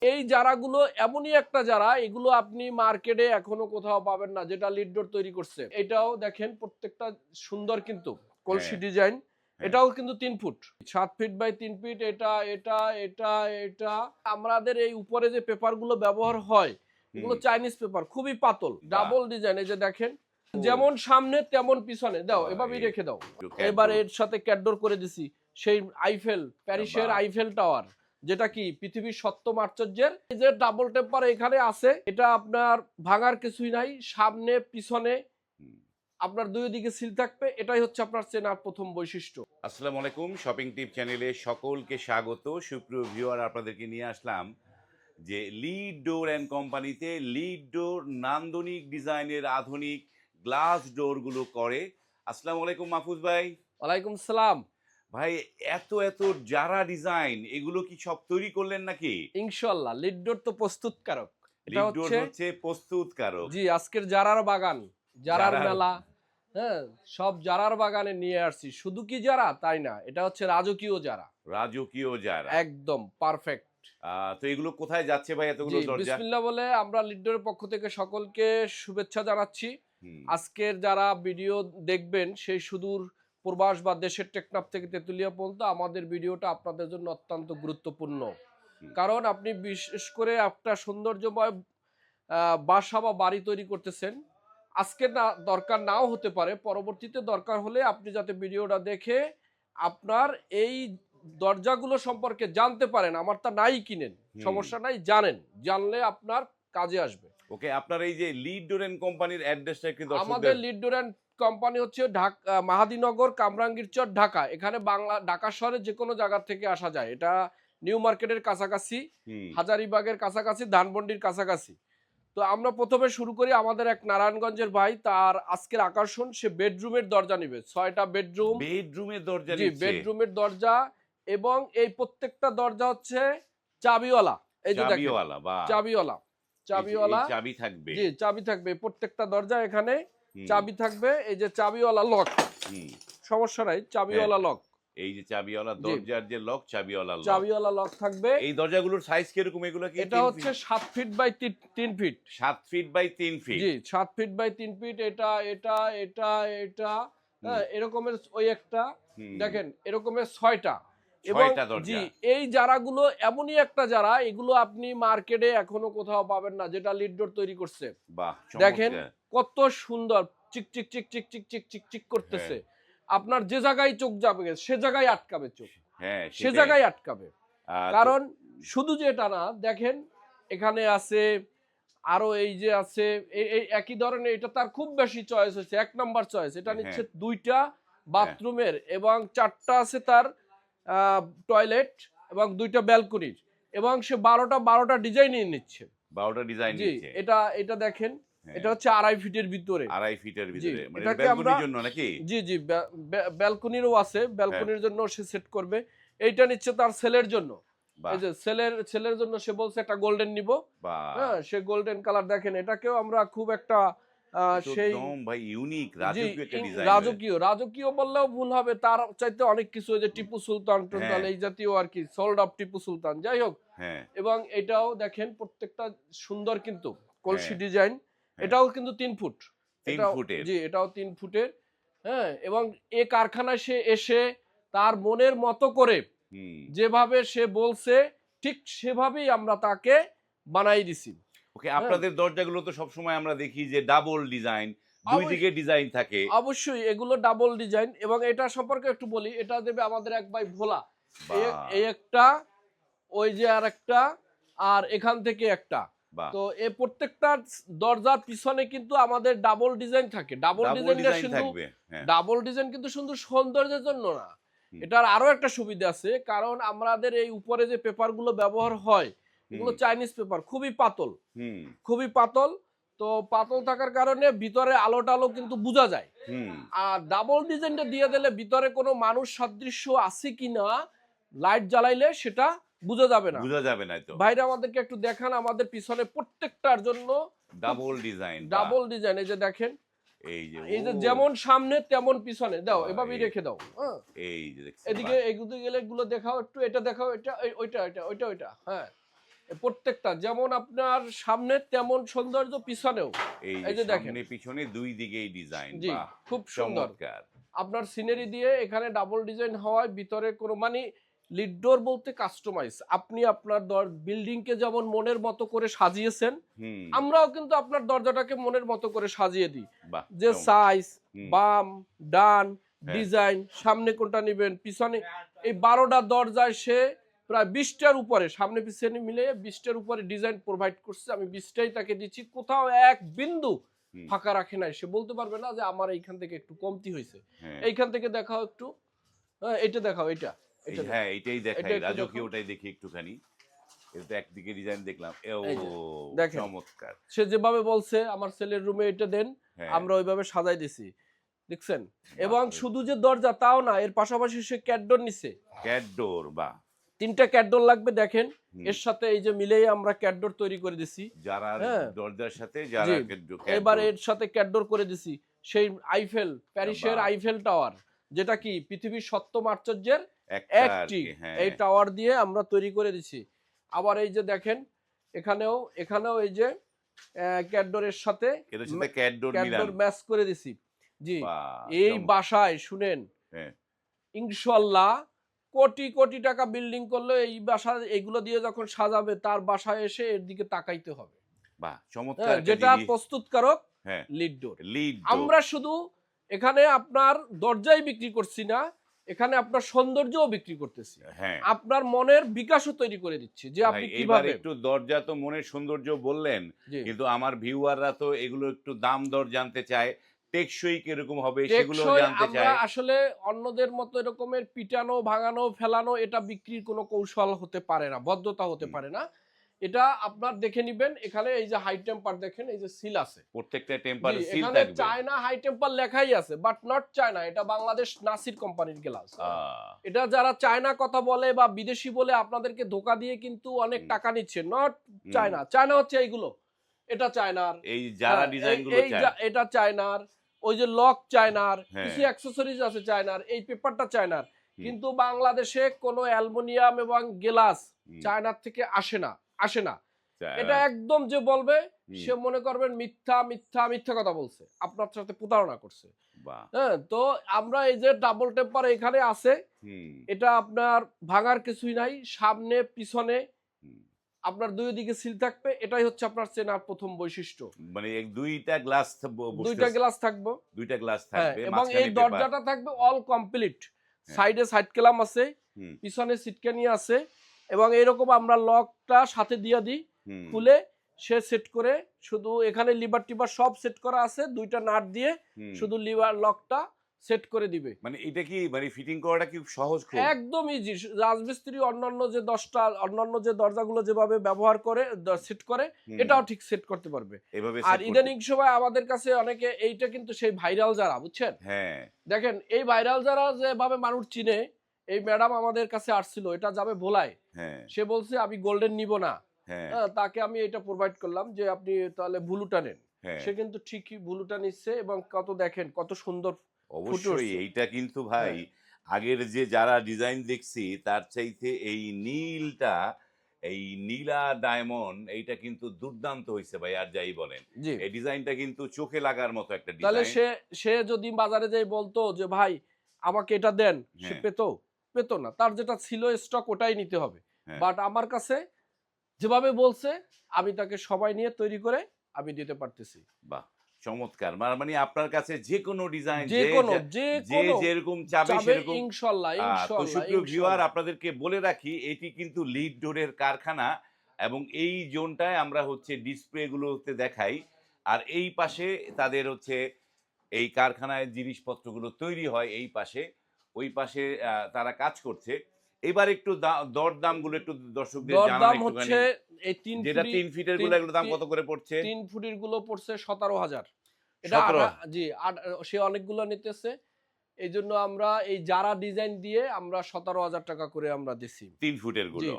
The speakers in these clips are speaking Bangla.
এই জারাগুলো এমনই একটা জারা, এগুলো আপনি মার্কেটে এখনো কোথাও পাবেন না, যেটা লিড ডোর তৈরি করছে। এটাও দেখেন প্রত্যেকটা সুন্দর, কিন্তু কলসি হ্যাঁ, ডিজাইন। হ্যাঁ। এটাও কিন্তু 3 ফুট, 7 ফিট বাই 3 ফিট। এটা এটা এটা এটা আমাদের এই উপরে যে পেপারগুলো ব্যবহার হয়, এগুলো হুম। চাইনিজ পেপার, খুবই পাতল, বাহ! Double design. এই যে দেখেন, ও যেমন সামনে তেমন পিছনে। দাও, বাহ! এভাবেই এই রেখে দাও। একটু এবার ক্যাটডোর। এর সাথে ক্যাটডোর করে দিছি, সেই আইফেল, প্যারিসের বাহ! আইফেল টাওয়ার, যেটা কি পৃথিবীর সপ্তম আশ্চর্যের। এই যে ডাবল টেম্পার এখানে আছে, এটা আপনার ভাঙার কিছুই নাই, সামনে পিছনে হুম। আপনার দুই দিকে সিল থাকবে। এটাই হচ্ছে আপনার চেনার প্রথম বৈশিষ্ট্য। আসসালামু আলাইকুম। শপিং টিপ চ্যানেলে সকলকে স্বাগত। সুপ্রিয় ভিউয়ার, আপনাদেরকে নিয়ে আসলাম যে লিড ডোর অ্যান্ড কোম্পানিতে লিড ডোর নান্দনিক ডিজাইনের আধুনিক গ্লাস ডোরগুলো করে। আসসালামু আলাইকুম মাহফুজ ভাই। ওয়ালাইকুম সালাম। ভাই, এত এত যারা ডিজাইন, এগুলো কি সব তৈরি করলেন নাকি? ইনশাআল্লাহ, লিডডোর তো প্রস্তুতকারক। এটা লিড ডোর হচ্ছে, হচ্ছে প্রস্তুতকারক। জি, আজকের জারার বাগান, জারার যারা মেলা। হ্যাঁ, সব জারার বাগানে নিয়ে আসছি। শুধু কি জারা তাই না, এটা হচ্ছে রাজকীয় জারা। রাজকীয় যারা। একদম পারফেক্ট। তো এগুলো কোথায় যাচ্ছে ভাই জি, এতগুলো দরজা? বিসমিল্লাহ বলে আমরা লিডডোরের পক্ষ থেকে সকলকে শুভেচ্ছা জানাচ্ছি। হুম, আজকের যারা ভিডিও দেখবেন, সেই সুদূর প্রবাস বা দেশের টেকনাফ থেকে তেঁতুলিয়া পর্যন্ত আমাদের ভিডিওটা আপনাদের জন্য অত্যন্ত গুরুত্বপূর্ণ। হুম, কারণ আপনি বিশেষ করে একটা সৌন্দর্যময় বাসা বা বাড়ি তৈরি করতেছেন। আজকে না, দরকার নাও হতে পারে, পরবর্তীতে দরকার হলে আপনি যাতে ভিডিওটা দেখে আপনার এই দরজাগুলো সম্পর্কে জানতে পারেন। আমার তা নাই কিনেন, হুম। সমস্যা নাই, জানেন, জানলে আপনার কাজে আসবে। ওকে, আপনার এই যে লিড ডোর এন্ড কোম্পানির অ্যাড্রেসটা একটু আমাদের দর্শকদের। লিড ডোর অ্যান্ড কোম্পানি হচ্ছে ঢাকা, মাহাদীনগর, কামরাঙ্গীরচর, ঢাকা। এখানে ঢাকা শহরের যে কোনো জায়গা থেকে আসা যায়। এটা নিউ মার্কেটের কাছাকাছি, হুম। হাজারীবাগের কাছাকাছি, ধানমন্ডির কাছাকাছি। তো আমরা প্রথমে শুরু করি, আমাদের এক নারায়ণগঞ্জের ভাই, তার আজকের আকর্ষণ, সে বেডরুমের দরজা নিবে। 6টা বেডরুম। বেডরুমের দরজা জি, নিচ্ছে। বেডরুমের দরজা। এবং এই প্রত্যেকটা দরজা হচ্ছে চাবিওয়ালা। এই যে দেখেন, চাবিওয়ালা বা চাবিওয়ালা, এই চাবিওয়ালা। চাবি থাকবে। জি, চাবি থাকবে প্রত্যেকটা দরজা, এখানে হুম, চাবি থাকবে। এই যে চাবিওয়ালা লক, হুম। সমস্যা নাই, হ্যাঁ, চাবিওয়ালা লক। এই যে চাবিওয়ালা জি, দরজার যে লক, চাবিওয়ালা লক। চাবিওয়ালা লক থাকবে। এই দরজাগুলোর সাইজ কিরকম? এগুলো কি এটা 3 হচ্ছে feet? 7 feet by 3 feet. 7 feet by 3 feet. জি, 7 ফিট বাই 3 ফিট। এটা এটা এটা এটা হুম, হ্যাঁ, এরকমের ওই একটা হুম। দেখেন, এরকমের 6টা। এবং 6টা জি, দরজা। এই জারাগুলো এমনই একটা জারা, এগুলো আপনি মার্কেটে এখনো কোথাও পাবেন না, যেটা লিড ডোর তৈরি করছে। বাহ! দেখেন চমৎকার। কত সুন্দর, চিক চিক চিক চিক চিক চিক চিক চিক হ্যাঁ, করতেছে। আপনার যে জায়গায় চোখ যাবে, সে জায়গায় আটকাবে চোখ, হ্যাঁ, সে সেটাই। জায়গায় আটকাবে। তো কারণ শুধু যে এটা না, দেখেন এখানে আছে আরো, এই যে আছে, এই একই ধরনের। এটা তার খুব বেশি চয়েস হয়েছে, 1 নাম্বার চয়েস। এটা হ্যাঁ, নিচ্ছে 2টা হ্যাঁ। বাথরুমের এবং 4টা আছে তার টয়লেট এবং 2টা ব্যালকনির। এবং সে 12টা ডিজাইনই নিচ্ছে। 12 টা ডিজাইন জি, নিচ্ছে। এটা দেখেন, হ্যাঁ, এটা হচ্ছে 2.5 ফিটের ভিতরে। 2.5 ফিটের জি, ভিতরে। মানে এটা এটাকে আমরা, ব্যালকনির জন্য নাকি? জি জি, ব্যালকনিরও আছে, হ্যাঁ, ব্যালকনির জন্য সে সেট করবে। এইটা নিচ্ছে তার সেলের জন্য। এই বাহ! যে ছেলের জন্য সে বলছে একটা গোল্ডেন নিব। বাহ! হ্যাঁ, সে গোল্ডেন কালার। দেখেন, এটাকেও আমরা খুব একটা এ তো সেই, একদম ভাই ইউনিক জি, রাজকীয় একটা ডিজাইন। রাজকীয়, রাজকীয় বললেও ভুল হবে, তার চাইতে অনেক কিছু। ওই যে টিপু সুলতান টুলতান, হ্যাঁ, এই জাতীয় আর কি, সোল্ড অফ টিপু সুলতান, যাই হোক। হ্যাঁ, এবং এটাও দেখেন প্রত্যেকটা সুন্দর, কিন্তু কলসি হ্যাঁ, ডিজাইন। হ্যাঁ। এটাও কিন্তু 3 ফুট। 3 এটাও, ফুটের। জি, এটাও 3 ফুটের। হ্যাঁ, এবং এ কারখানায় সে এসে তার মনের মতো করে, হুম। যেভাবে সে বলছে, ঠিক সেভাবেই আমরা তাকে বানাই দিছি। ওকে, হ্যাঁ, আপনাদের দরজাগুলো তো সবসময় আমরা দেখি যে ডাবল ডিজাইন, 2 অবশ্য দিকে ডিজাইন থাকে। অবশ্যই এগুলো ডাবল ডিজাইন। এবং এটা সম্পর্কে একটু বলি, এটা দেবে আমাদের এক ভাই ভোলা। বাহ! এই একটা, ওই যে আরেকটা, আর এখান থেকে একটা। বাহ! তো এই প্রত্যেকটা দরজার পিছনে কিন্তু আমাদের ডাবল ডিজাইন থাকে। ডাবল ডাবল ডিজাইনটা ডিজাইন শুধু, থাকবে। হ্যাঁ। ডাবল ডিজাইন কিন্তু শুধু সৌন্দর্যের জন্য না, হুম, এটার আরো একটা সুবিধা আছে। কারণ আমাদের এই উপরে যে পেপারগুলো ব্যবহার হয়, হুম, এগুলো চাইনিজ পেপার, খুবই পাতল, হুম, খুবই পাতল। তো পাতল থাকার কারণে ভিতরে আলো টালো কিন্তু বোঝা যায়। হুম। আর ডাবল ডিজাইনটা দিয়ে দিলে ভিতরে কোনো মানুষ সাদৃশ্য আছে কিনা, লাইট জ্বালাইলে সেটা বোঝা যাবে না। বুঝা যাবে না তো। ভাইরা আমাদেরকে একটু দেখান, আমাদের পিছনে প্রত্যেকটার জন্য খুব ডাবল ডিজাইন, বাহ! Double design. এই যে দেখেন, এই যে এই যে যেমন সামনে তেমন পিছনে। দাও, বাহ! এভাবেই এই রেখে দাও। হ্যাঁ, এই যে দেখছেন, এদিকে বাহ! এগুলো গেলে এগুলো দেখাও একটু, এটা দেখাও, এটা ওইটা ওইটা ওইটা ওইটা। হ্যাঁ, প্রত্যেকটা যেমন আপনার সামনে তেমন সৌন্দর্য পিছনেও। এই এই যে যে দেখেন, সামনে পিছনে দুই দিকেই ডিজাইন, জি বাহ খুব সুন্দর। চমৎকার। আপনার সিনারি দিয়ে এখানে ডাবল ডিজাইন হওয়ায় ভিতরে কোনো মানে লিড ডোর বলতে কাস্টমাইজ। আপনি আপনার বিল্ডিং কে যেমন মনের মতো করে সাজিয়েছেন, হুম। আমরাও কিন্তু আপনার দরজাটাকে মনের মতো করে সাজিয়ে দিই। বাহ যে সাইজ, হুম। বাম, ডান, হ্যাঁ। ডিজাইন, সামনে কোনটা নেবেন, পিছনে এই 12টা দরজায় সে প্রায় 20টার উপরে, সামনে পিছনে মিলে 20টার উপরে ডিজাইন প্রোভাইড করছে। আমি 20টাই তাকে দিচ্ছি, কোথাও এক বিন্দু হুম। ফাঁকা রাখে নাই। সে বলতে পারবে না যে আমার এইখান থেকে একটু কমতি হয়েছে। হ্যাঁ। এইখান থেকে দেখাও একটু, এটা দেখাও, এটা এটা হ্যাঁ এটাই দেখাই, এটা একটু রাজকীয় দেখাও। ওটাই দেখি একটুখানি। এটা তো একদিকে ডিজাইন দেখলাম, এই যে দেখেন, চমৎকার। সে যেভাবে বলছে আমার ছেলের রুমে এটা দেন, হ্যাঁ। আমরা ওইভাবে সাজাই দিছি, দেখছেন। বাহ, এবং শুধু যে দরজা তাও না, এর পাশাপাশি সে ক্যাটডোর নিছে। ক্যাটডোর, বাহ। 3টা ক্যাটডোর লাগবে দেখেন, হুম। এর সাথে এই যে মিলেই আমরা ক্যাটডোর তৈরি করে দিছি। যারা হ্যাঁ। দরজার সাথে জি, যারা এবার এর সাথে ক্যাটডোর করে দিছি সেই আইফেল, প্যারিসের বাহ। আইফেল টাওয়ার, যেটা কি পৃথিবীর 7ম আশ্চর্যের একটা আর একটি, কি, হ্যাঁ। এই টাওয়ার দিয়ে আমরা তৈরি করে দিছি। আবার এই যে দেখেন, এখানেও এই যে ক্যাটডোরের সাথে এটার সাথে ক্যাটডোর মিলান, ক্যাটডোর ম্যাচ করে দিছি। জি, বাহ এই বাসায় শুনেন, হ্যাঁ। ইনশাল্লাহ কোটি কোটি টাকা বিল্ডিং করলে এই বাসা এগুলো দিয়ে যখন সাজাবে, তার বাসায় এসে এর দিকে তাকাইতে হবে। বাহ চমৎকার একটা যেটা জিনিস। প্রস্তুতকারক হ্যাঁ, লিড ডোর। লিড আমরা শুধু এখানে আপনার দরজাই বিক্রি করছি না, এখানে আপনার সৌন্দর্যও বিক্রি করতেছি, হ্যাঁ আপনার মনের বিকাশও তৈরি করে দিচ্ছি যে আপনি ভাই, এবার কিভাবে। একটু দরজা তো মনের সৌন্দর্য বললেন, জি, কিন্তু আমার ভিউয়াররা তো এগুলো একটু দাম দর জানতে চায়, টেকসই কিরকম হবে সেগুলো টেকসই জানতে আমরা চায়। আসলে অন্যদের মতো এরকমের পিটানো, ভাঙানো, ফেলানো এটা বিক্রির কোনো কৌশল হতে পারে না, বদ্ধতা হতে হুম। পারে না। এটা আপনার দেখে নিবেন, এখানে এই যে হাই টেম্পার দেখেন, এই যে সিল আছে। প্রত্যেকটা জি, টেম্পারে সিল এখানে থাকবে। চায়না হাই টেম্পার লেখাই আছে, বাট নট চায়না, এটা বাংলাদেশ নাসির কোম্পানির গ্লাস। এটা যারা চায়না কথা বলে বা বিদেশি বলে আপনাদেরকে ধোকা দিয়ে কিন্তু অনেক হুম। টাকা নিচ্ছে। Not hmm. চায়না, চায়না হচ্ছে এইগুলো, এটা চায়নার, এই যারা ডিজাইন গুলো চায়, এটা চায়নার, ওই যে লক চায়নার, হ্যাঁ। কিছু অ্যাক্সেসরিজ আছে চায়নার, এই পেপারটা চায়নার। হুম। কিন্তু বাংলাদেশে কোনো অ্যালুমিনিয়াম এবং গ্লাস হুম। চায়নার থেকে আসে না। চায় এটা না। একদম যে বলবে, হুম। সে মনে করবেন মিথ্যা মিথ্যা মিথ্যা কথা বলছে, আপনার সাথে প্রতারণা করছে। বাহ। হ্যাঁ, তো আমরা এই যে ডাবল টেম্পার এখানে আছে, হুম। এটা আপনার ভাঙার কিছুই নাই, সামনে পিছনে হুম। আপনার দুই দিকে সিল থাকবে, এটাই হচ্ছে আপনার চেনার প্রথম বৈশিষ্ট্য। মানে দুইটা গ্লাস দুইটা গ্লাস থাকবে, দুইটা গ্লাস হ্যাঁ, থাকবে, এবং এই মাঝখানে পেপার। দরজাটা থাকবে অল কমপ্লিট। হ্যাঁ। সাইডে সাইড ক্লাম আছে, হুম। পিছনে সিটকানি আছে, এবং এইরকম আমরা লকটা সাথে দিয়ে দিই, হুম। খুলে সে সেট করে, শুধু এখানে লিভার টিভার সব সেট করা আছে, দুইটা নাট দিয়ে হুম। শুধু লিভার লকটা সেট করে দিবে। মানে এটা কি মানে ফিটিং করাটা কি সহজ খুব? একদম ইজি। রাজমিস্ত্রি অন্যান্য যে দরজাগুলো যেভাবে ব্যবহার করে সেট করে, হুম। এটাও ঠিক সেট করতে পারবে। এভাবে আর সেট করতে। ইদানিং সময় আমাদের কাছে অনেকে, এইটা কিন্তু সেই ভাইরাল যারা, বুঝছেন, হ্যাঁ। দেখেন এই ভাইরাল যারা যেভাবে মানুষ চিনে, এই ম্যাডাম আমাদের কাছে আসছিল, এটা যাবে ভোলায়, হ্যাঁ। সে বলছে আমি গোল্ডেন নিব না। হ্যাঁ। তাকে আমি এটা প্রোভাইড করলাম যে আপনি তাহলে ব্লুটা নেন। হ্যাঁ। সে কিন্তু ঠিকই ব্লুটা নিচ্ছে, এবং দেখেন কত সুন্দর অবশ্যই ফুটে এইটা কিন্তু ভাই, হ্যাঁ। আগের যে যারা ডিজাইন দেখছি তার চাইতে এই নীলটা, এই নীলা ডায়মন্ড এইটা কিন্তু দুর্দান্ত হয়েছে ভাই, আর যাই বলেন। জি, এই ডিজাইনটা কিন্তু চোখে লাগার মতো একটা তাহলে ডিজাইন। সে যদি বাজারে যাই বলতো যে ভাই আমাকে এটা দেন, সে হ্যাঁ। পেতো না, তার যেটা ছিল স্টক ওটাই নিতে হবে। হ্যাঁ। বাট আমার কাছে যেভাবে বলছে, আমি তাকে সময় নিয়ে তৈরি করে আমি দিতে পারতেছি। বাহ চমৎকার। মানে আপনার কাছে যে কোনো ডিজাইন, যে কোনো যেরকম চাবে চাবে, সেরকম। ইনশাল্লাহ তো ইনশাল্লাহ সুপ্রিয় ভিউয়ার, ইনশাল্লাহ। আপনাদেরকে বলে রাখি এটি কিন্তু লিড ডোরের কারখানা, এবং এই জোনটায় আমরা হচ্ছে ডিসপ্লে গুলোতে দেখাই, আর এই পাশে তাদের হচ্ছে এই কারখানায় জিনিসপত্রগুলো তৈরি হয়, এই পাশে, ওই পাশে তারা কাজ করছে। এবার একটু দরদাম গুলো একটু দর্শকদের জানান দরদাম একটুখানি। হচ্ছে এই 3 যেটা ফুটি 3 ফিটের গুলো, এগুলো দাম কত করে পড়ছে? 3 ফুটির গুলো পড়ছে 17,000। এটা 17। জি, সে অনেকগুলো নিতেছে, এই জন্য আমরা এই যারা ডিজাইন দিয়ে আমরা 17,000 টাকা করে আমরা দিছি 3 ফুটের জি। গুলো।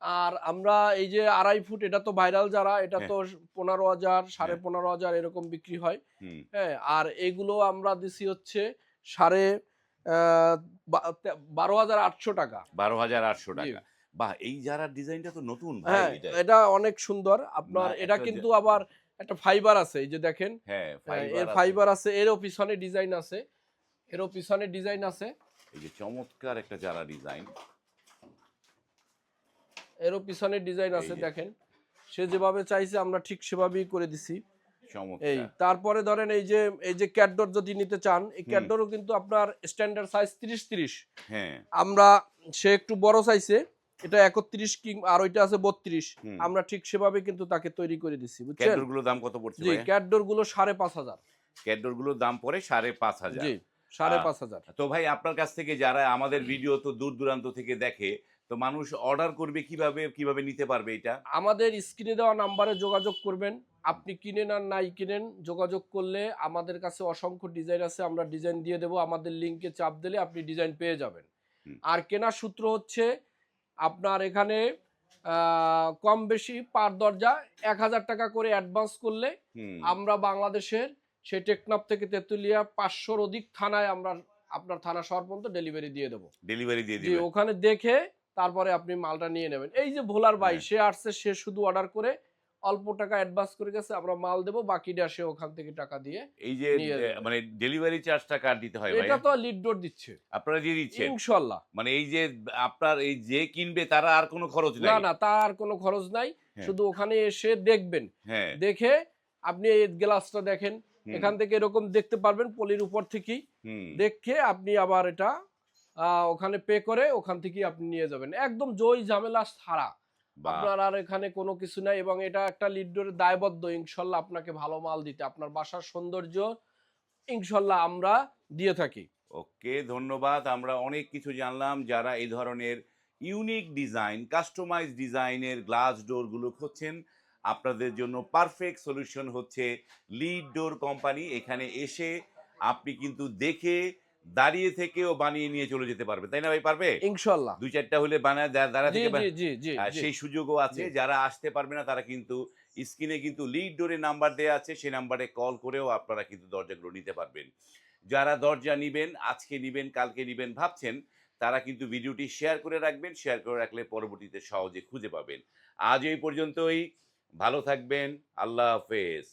আর আমরা এই যে 2.5 ফুট, এটা তো ভাইরাল যারা, এটা হ্যাঁ। তো 15,000 15,500 এরকম বিক্রি হয়। হুম। হ্যাঁ, আর এগুলো আমরা দিছি হচ্ছে 12,800 টাকা। 12,800 জি। টাকা। বাহ, এই যারা ডিজাইনটা তো নতুন ভাই হ্যাঁ, এটা। এটা অনেক সুন্দর। না আপনার এটা একটা কিন্তু আবার একটা ফাইবার আছে, এই যে দেখেন। হ্যাঁ, এর ফাইবার আছে। ফাইবার আছে, এরও পিছনে ডিজাইন আছে, এরও পিছনে ডিজাইন আছে, এই যে চমৎকার একটা যারা ডিজাইন, এরও পিছনে ডিজাইন এই আছে যে দেখেন। সে যেভাবে চাইছে আমরা ঠিক সেভাবেই করে দিছি। এই চমৎকার। তারপরে ধরেন এই যে ক্যাটডোর যদি নিতে চান, এই হুম, ক্যাটডোরও কিন্তু আপনার স্ট্যান্ডার্ড সাইজ 30-30। হ্যাঁ, আমরা সে একটু বড় চাইছে, এটা 31 আর ওইটা আছে 32। হুম। আমরা ঠিক সেভাবে কিন্তু তাকে তৈরি করে দিছি, বুঝছেন? ক্যাডোর গুলোর দাম কত পড়ছে জি, ভাইয়া? ক্যাটডোর গুলো 5,500। ক্যাডোর গুলোর দাম পড়ে 5,500। জি, 5,500। তো ভাই আপনার কাছ থেকে যারা আমাদের ভিডিও তো দূর দূরান্ত থেকে দেখে, তো মানুষ অর্ডার করবে কিভাবে, কিভাবে নিতে পারবে এটা? আমাদের স্ক্রিনে দেওয়া নাম্বারে যোগাযোগ করবেন। আপনি কিনেন আর নাই কিনেন, যোগাযোগ করলে আমাদের কাছে অসংখ্য ডিজাইন আছে, আমরা ডিজাইন দিয়ে দেবো। আমাদের লিঙ্কে চাপ দিলে আপনি ডিজাইন পেয়ে যাবেন। হুম, আর কেনার সূত্র হচ্ছে আপনার এখানে কম বেশি পার দরজা 1,000 টাকা করে অ্যাডভান্স করলে হুম। আমরা বাংলাদেশের সেই টেকনাফ থেকে তেঁতুলিয়া 500-র অধিক থানায় আমরা আপনার থানা শহর পর্যন্ত ডেলিভারি দিয়ে দেবো। ডেলিভারি দিয়ে জি, দিবে। ওখানে দেখে তারপরে আপনি মালটা নিয়ে নেবেন। এই যে ভোলার ভাই, হ্যাঁ। সে আসছে, সে শুধু অর্ডার করে অল্প টাকা অ্যাডভান্স করে গেছে, আমরা মাল দেবো, বাকিটা সে ওখান থেকে টাকা দিয়ে এই যে নিয়ে যাবে। মানে ডেলিভারি চার্জটা কার দিতে হয় এটা ভাইয়া? তো লিড ডোর দিচ্ছে আপনারা দিয়ে দিচ্ছেন? ইনশাল্লাহ। মানে এই যে আপনার এই যে কিনবে তারা আর কোনো খরচ না নাই? না, তার কোনো খরচ নাই। হ্যাঁ, শুধু ওখানে এসে দেখবেন, হ্যাঁ, দেখে আপনি এই গ্লাসটা দেখেন, হুম, এখান থেকে এরকম দেখতে পারবেন পলির উপর থেকেই। হুম। দেখে আপনি আবার এটা ওখানে পে করে ওখান থেকেই আপনি নিয়ে যাবেন, একদম জয় ঝামেলা ছাড়া। বাহ! আপনার আর এখানে কোনো কিছু নাই, এবং এটা একটা লিড ডোরের দায়বদ্ধ ইনশাল্লাহ আপনাকে ভালো মাল দিতে, আপনার বাসার সৌন্দর্য ইনশাল্লাহ আমরা দিয়ে থাকি। ওকে, ধন্যবাদ। আমরা অনেক কিছু জানলাম। যারা এই ধরনের ইউনিক ডিজাইন, কাস্টমাইজ ডিজাইনের গ্লাস ডোরগুলো খুঁজছেন, আপনাদের জন্য পারফেক্ট সলিউশন হচ্ছে লিড ডোর কোম্পানি। এখানে এসে আপনি কিন্তু দেখে দাঁড়িয়ে থেকেও বানিয়ে নিয়ে চলে যেতে পারবেন। তাই না ভাই, পারবে? ইনশাল্লাহ। ২-৪ টা হলে বানায় দাঁড়া জি থেকে জি জি জি জি সেই সুযোগও আছে। জি। যারা আসতে পারবে না তারা কিন্তু স্ক্রিনে কিন্তু লিড ডোরের নাম্বার দেয়া আছে। সেই নাম্বারে কল করেও আপনারা কিন্তু দরজাগুলো নিতে পারবেন। যারা দরজা নিবেন, আজকে নিবেন, কালকে নিবেন ভাবছেন, তারা কিন্তু ভিডিওটি শেয়ার করে রাখবেন। শেয়ার করে রাখলে পরবর্তীতে সহজে খুঁজে পাবেন। আজ এই পর্যন্তই। ভালো থাকবেন। আল্লাহ হাফেজ।